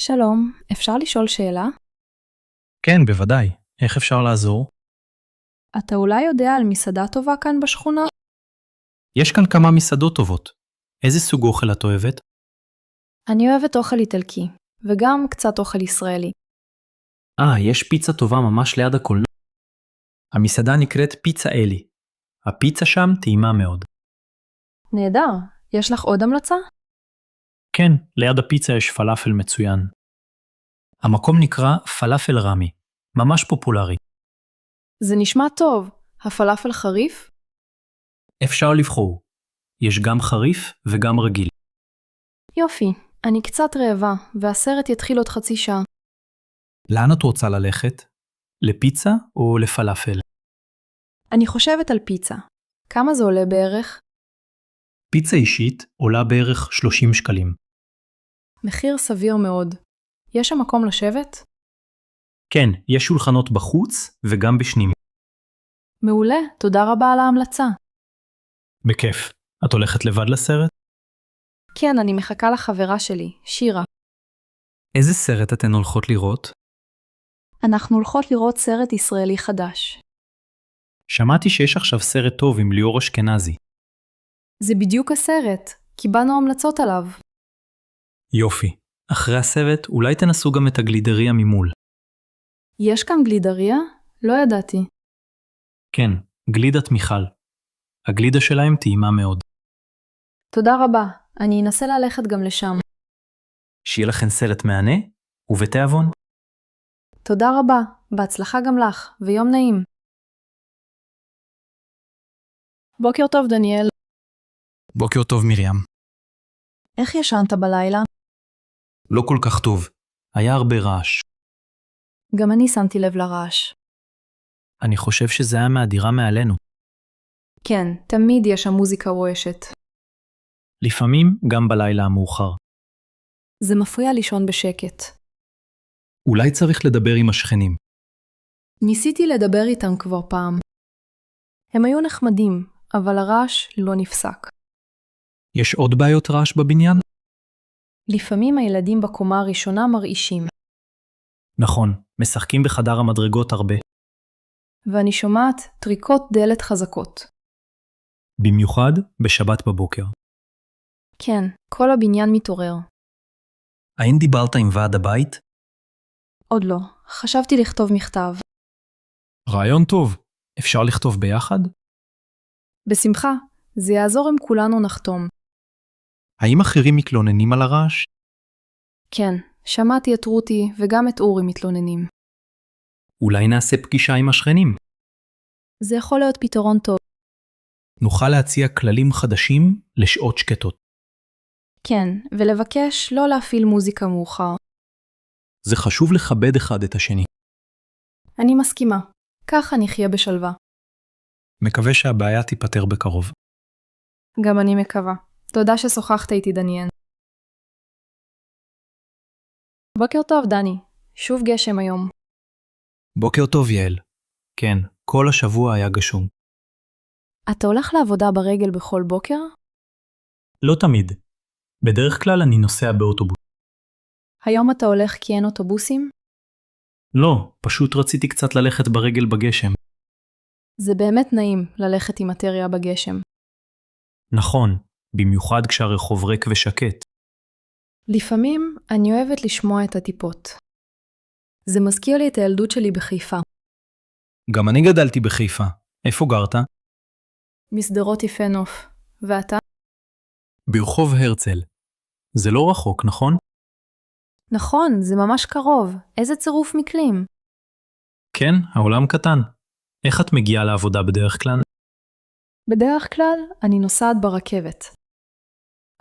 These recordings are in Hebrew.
שלום, אפשר לשאול שאלה? כן, בוודאי. איך אפשר לעזור? אתה אולי יודע על מסעדה טובה כאן בשכונה? יש כאן כמה מסעדות טובות. איזה סוג אוכל את אוהבת? אני אוהבת אוכל איטלקי, וגם קצת אוכל ישראלי. יש פיצה טובה ממש ליד הקולנוע. המסעדה נקראת פיצה אלי. הפיצה שם טעימה מאוד. נהדר, יש לך עוד המלצה? כן, ליד הפיצה יש פלאפל מצוין. המקום נקרא פלאפל רמי, ממש פופולרי. זה נשמע טוב. הפלאפל חריף? אפשר לבחור. יש גם חריף וגם רגיל. יופי, אני קצת רעבה, והסרט יתחיל עוד חצי שעה. לאן את רוצה ללכת? לפיצה או לפלאפל? אני חושבת על פיצה. כמה זה עולה בערך? פיצה אישית עולה בערך 30 שקלים. מחיר סביר מאוד. יש שם מקום לשבת? כן, יש שולחנות בחוץ וגם בשנים. מעולה, תודה רבה על ההמלצה. בכיף. את הולכת לבד לסרט? כן, אני מחכה לחברה שלי, שירה. איזה סרט אתן הולכות לראות? אנחנו הולכות לראות סרט ישראלי חדש. שמעתי שיש עכשיו סרט טוב עם ליאור אשכנזי. זה בדיוק הסרט, קיבלנו המלצות עליו. יופי. אחרי הסרט אולי תנסו גם את הגלידריה ממול. יש כאן גלידריה? לא ידעתי. כן, גלידת מיכל. הגלידה שלהם טעימה מאוד. תודה רבה, אני אנסה ללכת גם לשם. שיהיה לכן סרט מהנה ובתיאבון. תודה רבה, בהצלחה גם לך, ויום נעים. בוקר טוב דניאל. בוקר טוב מרים. איך ישנת בלילה? לא כל כך טוב. היה הרבה רעש. גם אני שמתי לב לרעש. אני חושב שזה היה מהדירה מעלינו. כן, תמיד יש שם מוזיקה רועשת. לפעמים גם בלילה המאוחר. זה מפריע לישון בשקט. אולי צריך לדבר עם השכנים. ניסיתי לדבר איתם כבר פעם. הם היו נחמדים, אבל הרעש לא נפסק. יש עוד בעיות רעש בבניין? לפעמים הילדים בקומה הראשונה מרעישים. נכון, משחקים בחדר המדרגות הרבה. ואני שומעת טריקות דלת חזקות. במיוחד בשבת בבוקר. כן, כל הבניין מתעורר. האם דיברת עם ועד הבית? עוד לא, חשבתי לכתוב מכתב. רעיון טוב. אפשר לכתוב ביחד? בשמחה, זה יעזור אם כולנו נחתום. האם אחרים מתלוננים על הרעש? כן, שמעתי את רותי וגם את אורי מתלוננים. אולי נעשה פגישה עם השכנים. זה יכול להיות פתרון טוב. נוכל להציע כללים חדשים לשעות שקטות. כן, ולבקש לא להפעיל מוזיקה מאוחר. זה חשוב לכבד אחד את השני. אני מסכימה. ככה נחיה בשלווה. מקווה שהבעיה תיפתר בקרוב. גם אני מקווה. תודה ששוחחת איתי דניאל. בוקר טוב דני. שוב גשם היום. בוקר טוב יעל. כן, כל השבוע היה גשום. אתה הולך לעבודה ברגל בכל בוקר? לא תמיד. בדרך כלל אני נוסע באוטובוס. היום אתה הולך כי אין אוטובוסים? לא, פשוט רציתי קצת ללכת ברגל בגשם. זה באמת נעים ללכת עם מטריה בגשם. נכון, במיוחד כשהרחוב ריק ושקט. לפעמים אני אוהבת לשמוע את הטיפות. זה מזכיר לי את הילדות שלי בחיפה. גם אני גדלתי בחיפה. איפה גרת? מסדרות יפה נוף. ואתה? ברחוב הרצל. זה לא רחוק, נכון? נכון, זה ממש קרוב. איזה צירוף מקרים. כן, העולם קטן. איך את מגיעה לעבודה בדרך כלל? בדרך כלל אני נוסעת ברכבת.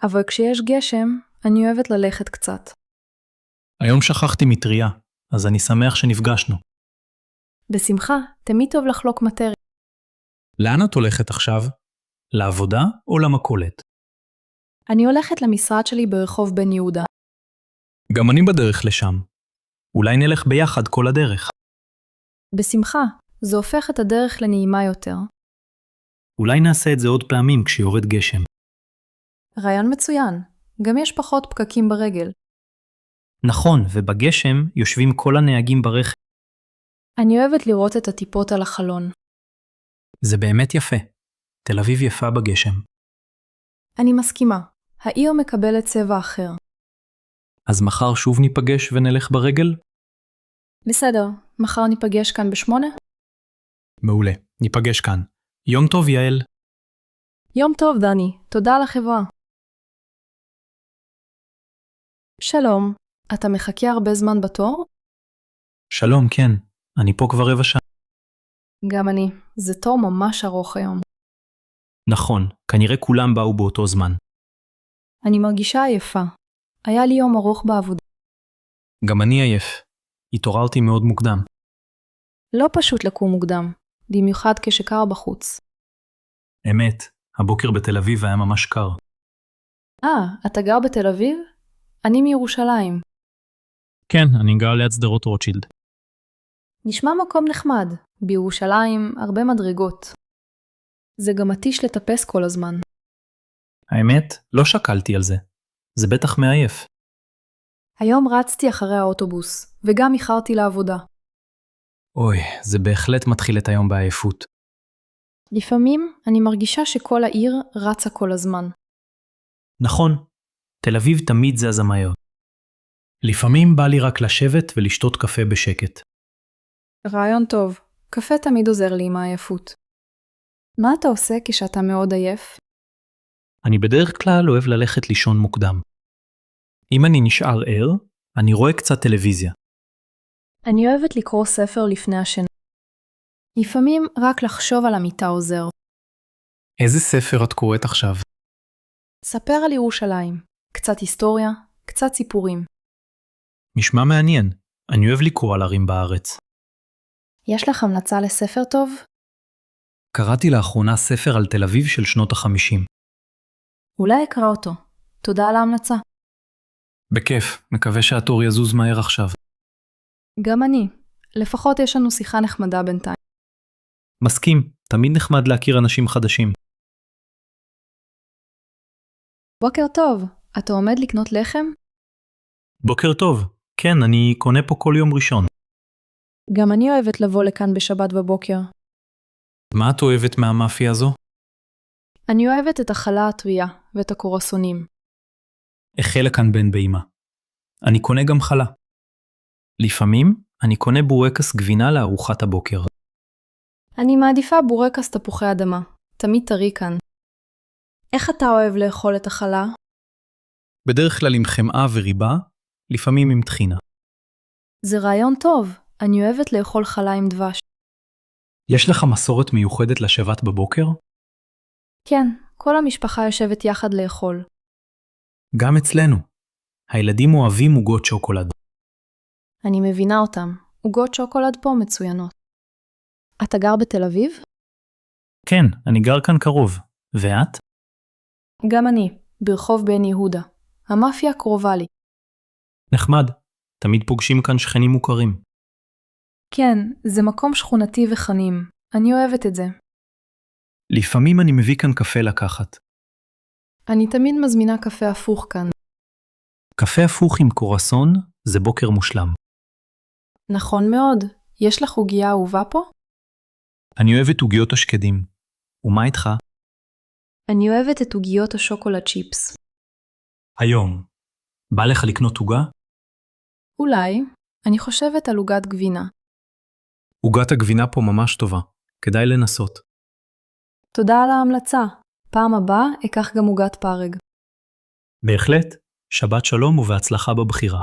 אבל כשיש גשם, אני אוהבת ללכת קצת. היום שכחתי מטריה, אז אני שמח שנפגשנו. בשמחה, תמיד טוב לחלוק מטריה. לאן את הולכת עכשיו? לעבודה או למכולת? אני הולכת למשרד שלי ברחוב בן יהודה. גם אני בדרך לשם. אולי נלך ביחד כל הדרך. בשמחה, זה הופך את הדרך לנעימה יותר. אולי נעשה את זה עוד פעמים כשיורד גשם. רעיון מצוין. גם יש פחות פקקים ברגל. נכון, ובגשם יושבים כל הנהגים ברכב. אני אוהבת לראות את הטיפות על החלון. זה באמת יפה. תל אביב יפה בגשם. אני מסכימה. העיר מקבלת צבע אחר. אז מחר שוב ניפגש ונלך ברגל? בסדר, מחר ניפגש כאן ב8? מעולה, ניפגש כאן. יום טוב, יעל. יום טוב, דני. תודה על החברה. שלום, אתה מחכה הרבה זמן בתור? שלום, כן. אני פה כבר רבע שעה. גם אני. זה תור ממש ארוך היום. נכון, כנראה כולם באו באותו זמן. אני מרגישה עייפה. היה לי יום ארוך בעבודה. גם אני עייף. התעוררתי מאוד מוקדם. לא פשוט לקום מוקדם, במיוחד כשקר בחוץ. אמת, הבוקר בתל אביב היה ממש קר. אתה גר בתל אביב? אני מירושלים. כן, אני גר ליד שדרות רוטשילד. נשמע מקום נחמד. בירושלים הרבה מדרגות. זה גם מתיש לטפס כל הזמן. האמת, לא שקלתי על זה. זה בטח מעייף. היום רצתי אחרי האוטובוס, וגם איחרתי לעבודה. אוי, זה בהחלט מתחיל את היום בעייפות. לפעמים אני מרגישה שכל העיר רצה כל הזמן. נכון, תל אביב תמיד זזה מהר. לפעמים בא לי רק לשבת ולשתות קפה בשקט. רעיון טוב. קפה תמיד עוזר לי עם העייפות. מה אתה עושה כשאתה מאוד עייף? אני בדרך כלל אוהב ללכת לישון מוקדם. אם אני נשאר ער, אני רואה קצת טלוויזיה. אני אוהבת לקרוא ספר לפני השינה. לפעמים רק לחשוב על המיטה עוזר. איזה ספר את קוראת עכשיו? ספר על ירושלים. קצת היסטוריה, קצת סיפורים. משמע מעניין. אני אוהב לקרוא על ערים בארץ. יש לך המלצה לספר טוב? קראתי לאחרונה ספר על תל אביב של שנות ה-50. אולי אקרא אותו. תודה על ההמלצה. בכיף, מקווה שהתור יזוז מהר עכשיו. גם אני. לפחות יש לנו שיחה נחמדה בינתיים. מסכים, תמיד נחמד להכיר אנשים חדשים. בוקר טוב. אתה עומד לקנות לחם? בוקר טוב. כן, אני קונה פה כל יום ראשון. גם אני אוהבת לבוא לכאן בשבת בבוקר. מה את אוהבת מהמאפיה הזו? אני אוהבת את החלה הטריה ואת הקורסונים. החלה כאן בן באמא. אני קונה גם חלה. לפעמים אני קונה בורקס גבינה לארוחת הבוקר. אני מעדיפה בורקס תפוחי אדמה. תמיד טרי כאן. איך אתה אוהב לאכול את החלה? בדרך כלל עם חמאה וריבה, לפעמים עם טחינה. זה רעיון טוב. אני אוהבת לאכול חלה עם דבש. יש לך מסורת מיוחדת לשבת בבוקר? כן, כל המשפחה יושבת יחד לאכול. גם אצלנו. הילדים אוהבים עוגות שוקולד. אני מבינה אותם. עוגות שוקולד פה מצוינות. אתה גר בתל אביב? כן, אני גר כאן קרוב. ואת? גם אני, ברחוב בן יהודה. המאפיה קרובה לי. נחמד. תמיד פוגשים כאן שכנים מוכרים. כן, זה מקום שכונתי וחנים. אני אוהבת את זה. לפעמים אני מביא כאן קפה לקחת. אני תמיד מזמינה קפה הפוך כאן. קפה הפוך עם קורסון זה בוקר מושלם. נכון מאוד. יש לך עוגיה אהובה פה? אני אוהבת עוגיות השקדים. ומה איתך? אני אוהבת את עוגיות השוקולד צ'יפס. היום. בא לך לקנות עוגה? אולי. אני חושבת על עוגת גבינה. עוגת הגבינה פה ממש טובה. כדאי לנסות. תודה על ההמלצה. פעם הבאה אקח גם עוגת פרג. בהחלט. שבת שלום ובהצלחה בבחירה.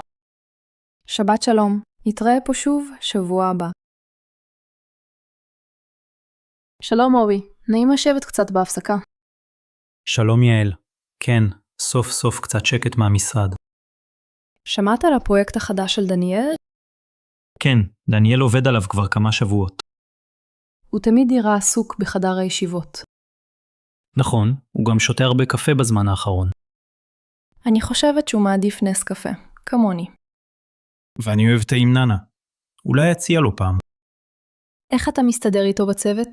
שבת שלום. נתראה פה שוב שבוע הבא. שלום אורי. נעים לשבת קצת בהפסקה. שלום יעל. כן, סוף סוף קצת שקט מהמשרד. שמעת על הפרויקט החדש של דניאל? כן, דניאל עובד עליו כבר כמה שבועות. הוא תמיד נראה עסוק בחדר הישיבות. נכון, הוא גם שותה הרבה קפה בזמן האחרון. אני חושבת שהוא מעדיף נס קפה, כמוני. ואני אוהב תה עם ננה. אולי אציע לו פעם. איך אתה מסתדר איתו בצוות?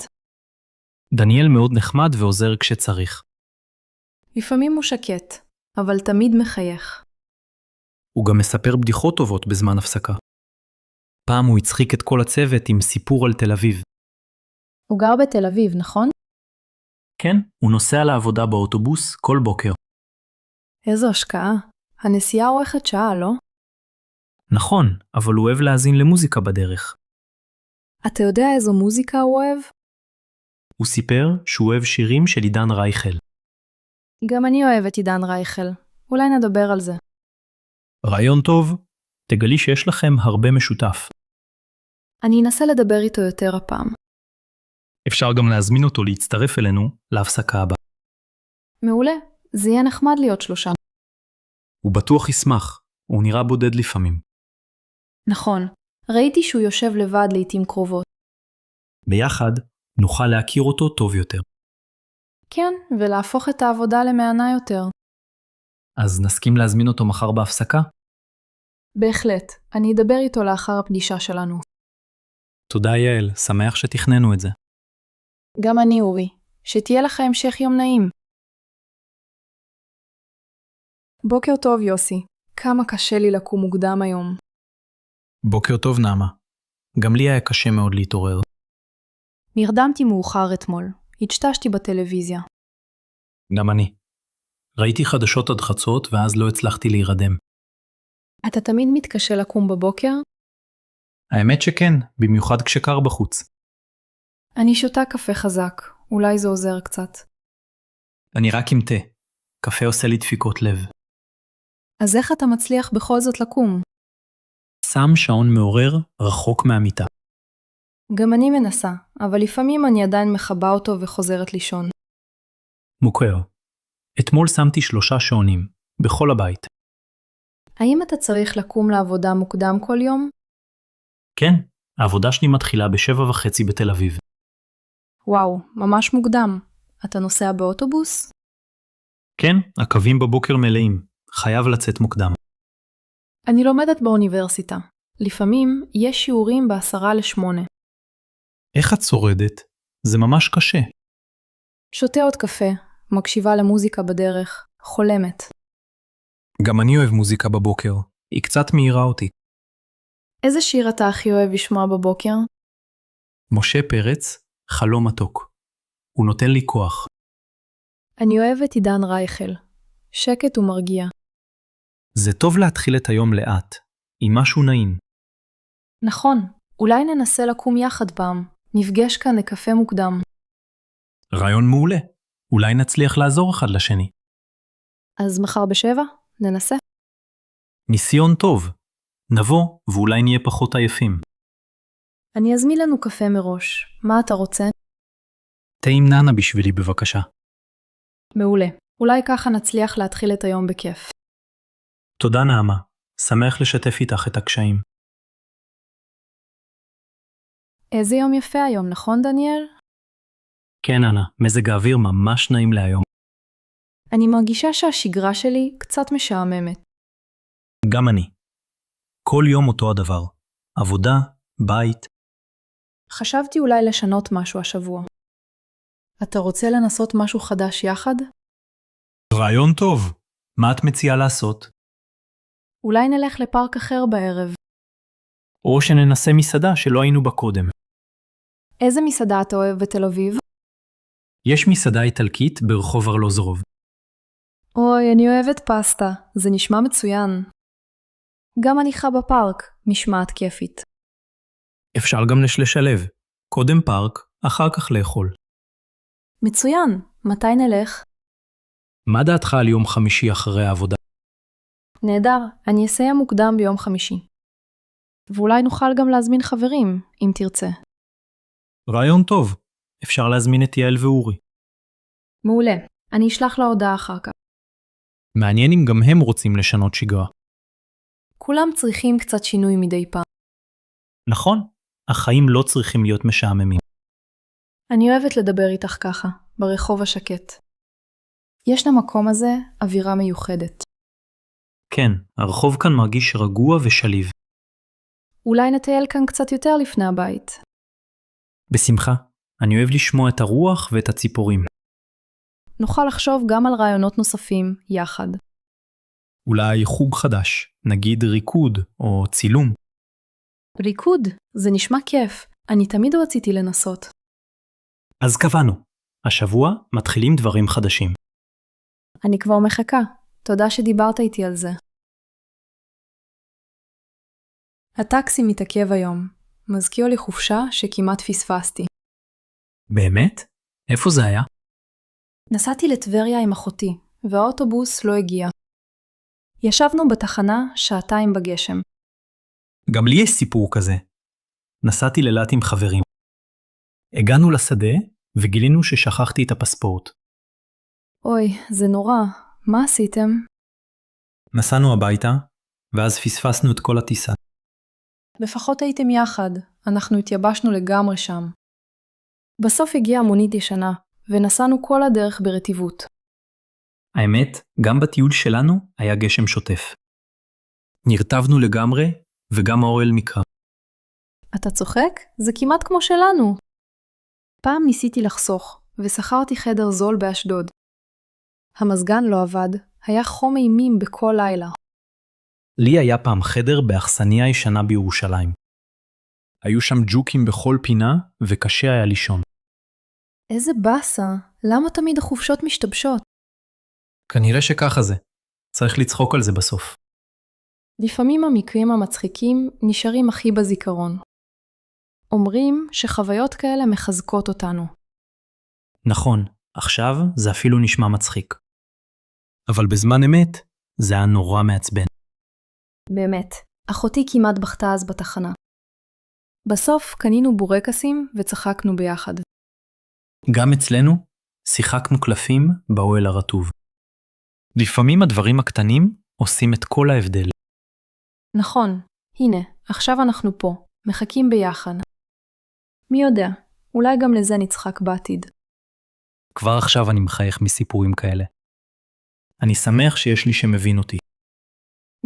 דניאל מאוד נחמד ועוזר כשצריך. לפעמים הוא שקט, אבל תמיד מחייך. הוא גם מספר בדיחות טובות בזמן הפסקה. פעם הוא הצחיק את כל הצוות עם סיפור על תל אביב. הוא גר בתל אביב, נכון? כן, הוא נוסע לעבודה באוטובוס כל בוקר. איזו השקעה. הנסיעה אורכת שעה, לא? נכון, אבל הוא אוהב להאזין למוזיקה בדרך. אתה יודע איזו מוזיקה הוא אוהב? הוא סיפר שהוא אוהב שירים של עידן רייכל. גם אני אוהבת עידן רייכל. אולי נדבר על זה. רעיון טוב, תגלי שיש לכם הרבה משותף. אני אנסה לדבר איתו יותר הפעם. אפשר גם להזמין אותו להצטרף אלינו להפסקה הבאה. מעולה, זה יהיה נחמד להיות שלושה. הוא בטוח ישמח, הוא נראה בודד לפעמים. נכון, ראיתי שהוא יושב לבד לעתים קרובות. ביחד נוכל להכיר אותו טוב יותר. כן, ולהפוך את העבודה למענה יותר. אז נסכים להזמין אותו מחר בהפסקה? בהחלט, אני אדבר איתו לאחר הפגישה שלנו. תודה יעל, שמח שתכננו את זה. גם אני אורי, שתהיה לך המשך יום נעים. בוקר טוב יוסי, כמה קשה לי לקום מוקדם היום. בוקר טוב נעמה. גם לי היה קשה מאוד להתעורר. נרדמתי מאוחר אתמול, התשתשתי בטלוויזיה. גם אני. ראיתי חדשות עד חצות ואז לא הצלחתי להירדם. אתה תמיד מתקשה לקום בבוקר? האמת שכן, במיוחד כשקר בחוץ. אני שותה קפה חזק, אולי זה עוזר קצת. אני רק עם תה. קפה עושה לי דפיקות לב. אז איך אתה מצליח בכל זאת לקום? שם שעון מעורר רחוק מהמיטה. גם אני מנסה, אבל לפעמים אני עדיין מחבא אותו וחוזרת לישון. מוכר. אתמול שמתי 3 שעונים, בכל הבית. האם אתה צריך לקום לעבודה מוקדם כל יום? כן, העבודה שלי מתחילה ב7:30 בתל אביב. וואו, ממש מוקדם. אתה נוסע באוטובוס? כן, הקווים בבוקר מלאים. חייב לצאת מוקדם. אני לומדת באוניברסיטה. לפעמים יש שיעורים ב7:50. איך את שורדת? זה ממש קשה. שותה עוד קפה, מקשיבה למוזיקה בדרך, חולמת. גם אני אוהב מוזיקה בבוקר. היא קצת מהירה אותי. איזה שיר אתה הכי אוהב לשמוע בבוקר? משה פרץ, חלום מתוק. הוא נותן לי כוח. אני אוהבת עידן רייכל. שקט ומרגיע. זה טוב להתחיל את היום לאט, עם משהו נעים. נכון, אולי ננסה לקום יחד פעם. נפגש כאן לקפה מוקדם. רעיון מעולה. אולי נצליח לעזור אחד לשני. אז מחר ב7? ננסה. ניסיון טוב. נבוא ואולי נהיה פחות עייפים. אני אזמין לנו קפה מראש. מה אתה רוצה? תה עם ננה בשבילי בבקשה. מעולה. אולי ככה נצליח להתחיל את היום בכיף. תודה נעמה. שמח לשתף איתך את הקשיים. איזה יום יפה היום, נכון דניאל? כן ננה, מזג האוויר ממש נעים להיום. אני מרגישה שהשגרה שלי קצת משעממת. גם אני. כל יום אותו הדבר. עבודה, בית. חשבתי אולי לשנות משהו השבוע. אתה רוצה לנסות משהו חדש יחד? רעיון טוב. מה את מציעה לעשות? אולי נלך לפארק אחר בערב. או שננסה מסעדה שלא היינו בה קודם. איזה מסעדה אתה אוהב בתל אביב? יש מסעדה איטלקית ברחוב ארלוזורוב. אוי, אני אוהבת פסטה. זה נשמע מצוין. גם הליכה בפארק נשמעת כיפית. אפשר גם לשלב. קודם פארק, אחר כך לאכול. מצוין. מתי נלך? מה דעתך על יום חמישי אחרי העבודה? נהדר. אני אסיים מוקדם ביום חמישי. ואולי נוכל גם להזמין חברים, אם תרצה. רעיון טוב. אפשר להזמין את יעל ואורי. מעולה. אני אשלח לה הודעה אחר כך. מעניין אם גם הם רוצים לשנות שגרה. כולם צריכים קצת שינוי מדי פעם. נכון, החיים לא צריכים להיות משעממים. אני אוהבת לדבר איתך ככה, ברחוב השקט. יש למקום הזה אווירה מיוחדת. כן, הרחוב כאן מרגיש רגוע ושליב. אולי נטייל כאן קצת יותר לפני הבית. בשמחה, אני אוהב לשמוע את הרוח ואת הציפורים. נוכל לחשוב גם על רעיונות נוספים יחד. אולי חוג חדש, נגיד ריקוד או צילום. ריקוד, זה נשמע כיף. אני תמיד רציתי לנסות. אז קבענו. השבוע מתחילים דברים חדשים. אני כבר מחכה. תודה שדיברת איתי על זה. הטקסי מתעכב היום. מזכיר לי חופשה שכמעט פספסתי. באמת? איפה זה היה? נסעתי לטבריה עם אחותי, והאוטובוס לא הגיע. ישבנו בתחנה 2 שעות בגשם. גם לי יש סיפור כזה. נסעתי ללט עם חברים. הגענו לשדה וגילינו ששכחתי את הפספורט. אוי, זה נורא. מה עשיתם? נסענו הביתה, ואז פספסנו את כל הטיסה. לפחות הייתם יחד. אנחנו התייבשנו לגמרי שם. בסוף הגיעה מונית ישנה, ונסענו כל הדרך ברטיבות. האמת, גם בטיול שלנו היה גשם שוטף. נרטבנו לגמרי, וגם האוהל נקרע. אתה צוחק? זה כמעט כמו שלנו. פעם ניסיתי לחסוך, ושכרתי חדר זול באשדוד. המזגן לא עבד, היה חום אימים בכל לילה. לי היה פעם חדר באכסניה ישנה בירושלים. היו שם ג'וקים בכל פינה, וקשה היה לישון. איזה בסה, למה תמיד החופשות משתבשות? כנראה שככה זה. צריך לצחוק על זה בסוף. לפעמים המקרים המצחיקים נשארים הכי בזיכרון. אומרים שחוויות כאלה מחזקות אותנו. נכון, עכשיו זה אפילו נשמע מצחיק. אבל בזמן אמת, זה היה נורא מעצבן. באמת, אחותי כמעט בכתה אז בתחנה. בסוף קנינו בורקסים וצחקנו ביחד. גם אצלנו, שיחקנו קלפים באוהל הרטוב. לפעמים הדברים הקטנים עושים את כל ההבדל. נכון, הנה, עכשיו אנחנו פה, מחכים ביחד. מי יודע, אולי גם לזה נצחק בעתיד. כבר עכשיו אני מחייך מסיפורים כאלה. אני שמח שיש לי שמבין אותי.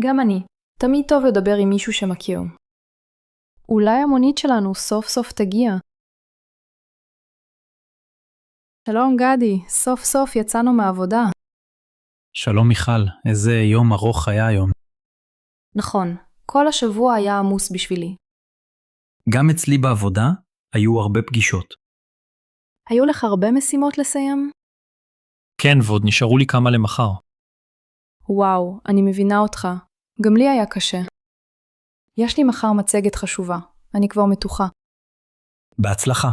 גם אני, תמיד טוב לדבר עם מישהו שמכיר. אולי המונית שלנו סוף סוף תגיע. שלום גדי, סוף סוף יצאנו מהעבודה. שלום מיכל, איזה יום ארוך היה היום. נכון, כל השבוע היה עמוס בשבילי. גם אצלי בעבודה היו הרבה פגישות. היו לך הרבה משימות לסיים? כן, ועוד נשארו לי כמה למחר. וואו, אני מבינה אותך. גם לי היה קשה. יש לי מחר מצגת חשובה. אני כבר מתוחה. בהצלחה.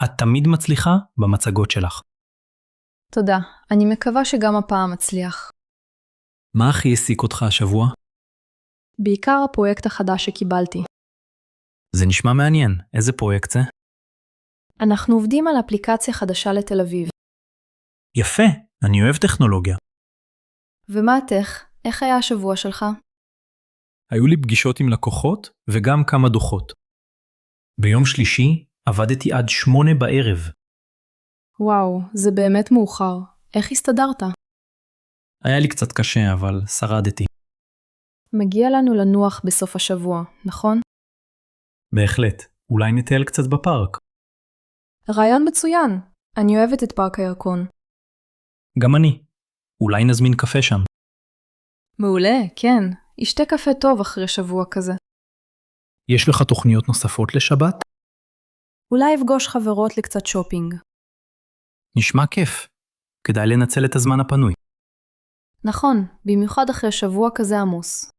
את תמיד מצליחה במצגות שלך. תודה. אני מקווה שגם הפעם מצליח. מה הכי העסיק אותך השבוע? בעיקר הפרויקט החדש שקיבלתי. זה נשמע מעניין. איזה פרויקט זה? אנחנו עובדים על אפליקציה חדשה לתל אביב. יפה, אני אוהב טכנולוגיה. ומה אתך? איך היה השבוע שלך? היו לי פגישות עם לקוחות וגם כמה דוחות. ביום שלישי עבדתי עד 8 בערב. וואו, זה באמת מאוחר. איך הסתדרת? היה לי קצת קשה, אבל שרדתי. מגיע לנו לנוח בסוף השבוע, נכון? בהחלט. אולי נטייל קצת בפארק. רעיון מצוין. אני אוהבת את פארק הירקון. גם אני. אולי נזמין קפה שם. מעולה, כן. ישתה קפה טוב אחרי שבוע כזה. יש לך תוכניות נוספות לשבת? אולי אפגוש חברות לקצת שופינג. נשמע כיף. כדאי לנצל את הזמן הפנוי. נכון, במיוחד אחרי שבוע כזה עמוס.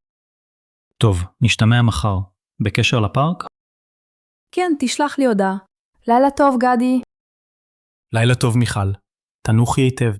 טוב, נשתמע מחר. בקשר לפארק? כן, תשלח לי הודעה. לילה טוב, גדי. לילה טוב, מיכל. תנוחי היטב.